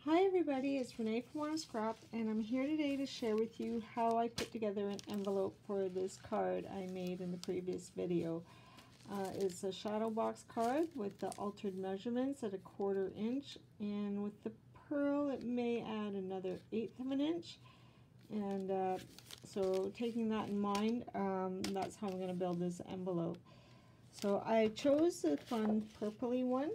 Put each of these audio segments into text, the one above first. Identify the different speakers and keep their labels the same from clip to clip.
Speaker 1: Hi everybody, it's Renee from Wanna Scrap, and I'm here today to share with you how I put together an envelope for this card I made in the previous video. It's a shadow box card with the altered measurements at 1/4 inch, and with the pearl it may add another 1/8 of an inch. And so taking that in mind, that's how I'm going to build this envelope. So I chose the fun purpley one.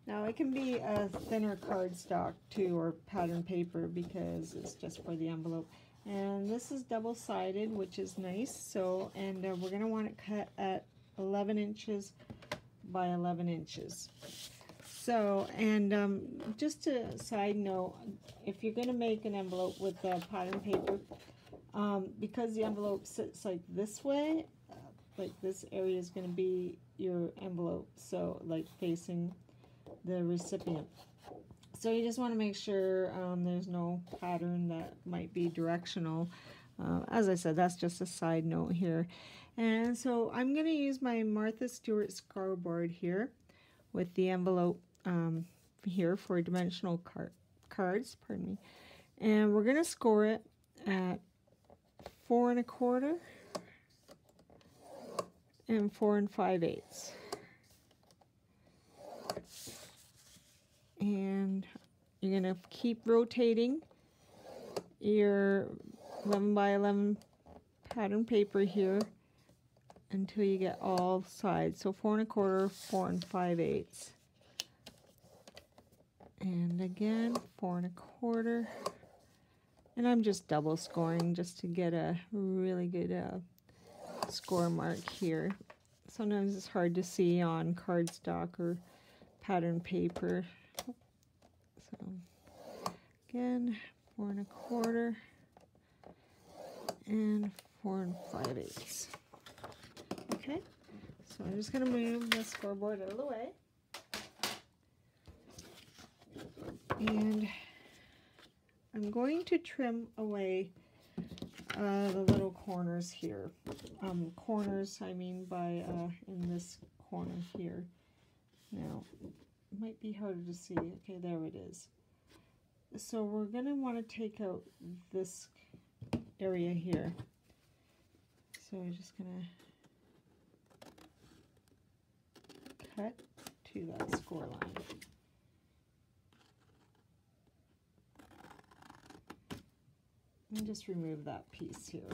Speaker 1: Now it can be a thinner cardstock too, or pattern paper, because it's just for the envelope. And this is double-sided, which is nice. So, and we're going to want it cut at 11 inches by 11 inches. So, and just a side note, if you're going to make an envelope with pattern paper, because the envelope sits like this way, like this area is going to be your envelope, so like facing the recipient. So you just want to make sure there's no pattern that might be directional. As I said, that's just a side note here. And so I'm going to use my Martha Stewart scoreboard here with the envelope here for dimensional cards, pardon me. And we're going to score it at 4 1/4 and 4 5/8. And you're going to keep rotating your 11 by 11 pattern paper here until you get all sides. So 4 1/4, 4 5/8. And again, 4 1/4. And I'm just double scoring just to get a really good score mark here. Sometimes it's hard to see on cardstock or pattern paper. So again, 4 1/4 and 4 5/8. Okay, so I'm just going to move the scoreboard out of the way. And I'm going to trim away the little corners here. Corners, I mean by in this corner here. Now, it might be harder to see. Okay, there it is. So we're going to want to take out this area here. So we're just going to cut to that score line. And just remove that piece here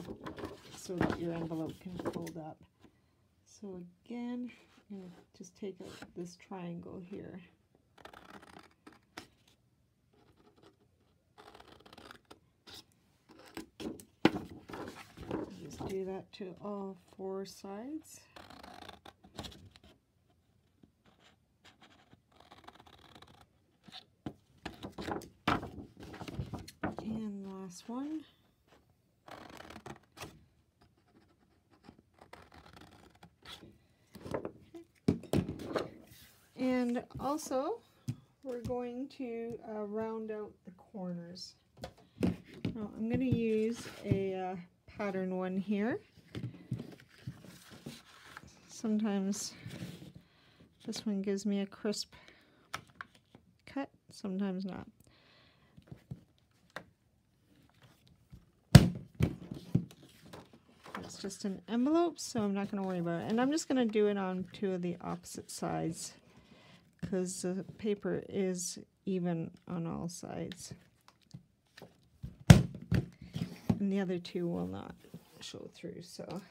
Speaker 1: so that your envelope can fold up. So again, I'm going to just take out this triangle here. Just do that to all 4 sides. And last one. And also, we're going to round out the corners. Now, I'm going to use a pattern one here. Sometimes this one gives me a crisp cut, sometimes not. It's just an envelope, so I'm not going to worry about it. And I'm just going to do it on 2 of the opposite sides, because the paper is even on all sides. And the other 2 will not show through, so.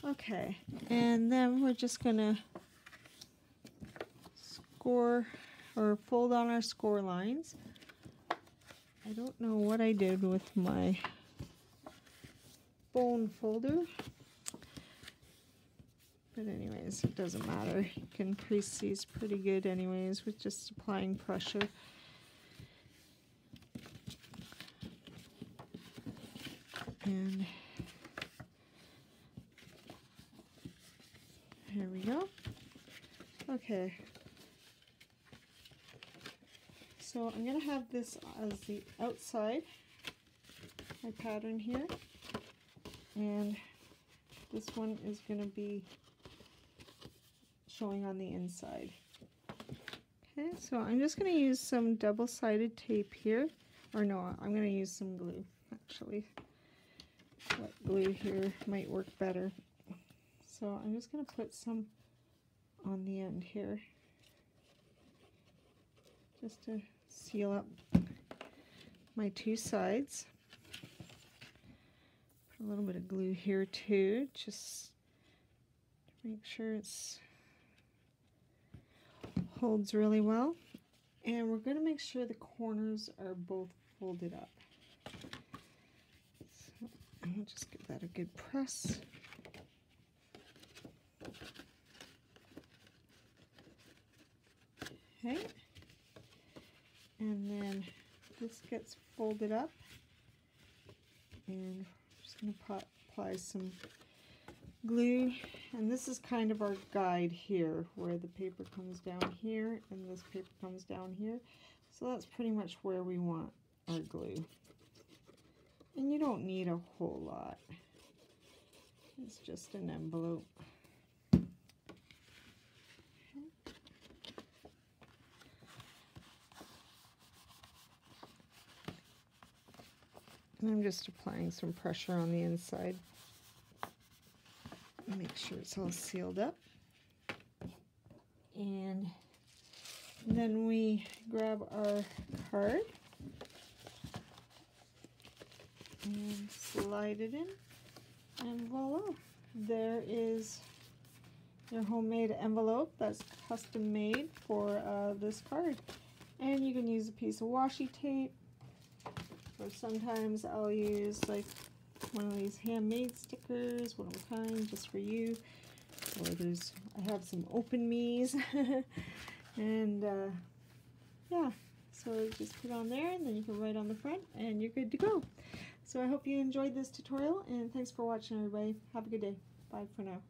Speaker 1: Okay, and then we're just going to score or fold on our score lines. I don't know what I did with my bone folder. But anyways, it doesn't matter. You can crease these pretty good anyways with just applying pressure. And here we go. Okay. So I'm going to have this as the outside, my pattern here. And this one is going to be showing on the inside. Okay, so I'm just going to use some double-sided tape here. Or no, I'm going to use some glue, actually. Wet glue here might work better. So I'm just going to put some on the end here, just to seal up my two sides. Put a little bit of glue here too, just to make sure it's holds really well. And we're going to make sure the corners are both folded up. So I'll just give that a good press. Okay. And then this gets folded up. And I'm just going to apply some glue, and this is kind of our guide here, where the paper comes down here and this paper comes down here. So that's pretty much where we want our glue. And you don't need a whole lot. It's just an envelope. And I'm just applying some pressure on the inside. Make sure it's all sealed up. And then we grab our card and slide it in, and voila, there is your homemade envelope that's custom made for this card. And you can use a piece of washi tape, or sometimes I'll use like one of these handmade stickers, one of a kind, just for you. Or I have some Open Me's. And yeah, so just put on there, and then you can write on the front, and you're good to go. So I hope you enjoyed this tutorial, and thanks for watching, everybody. Have a good day. Bye for now.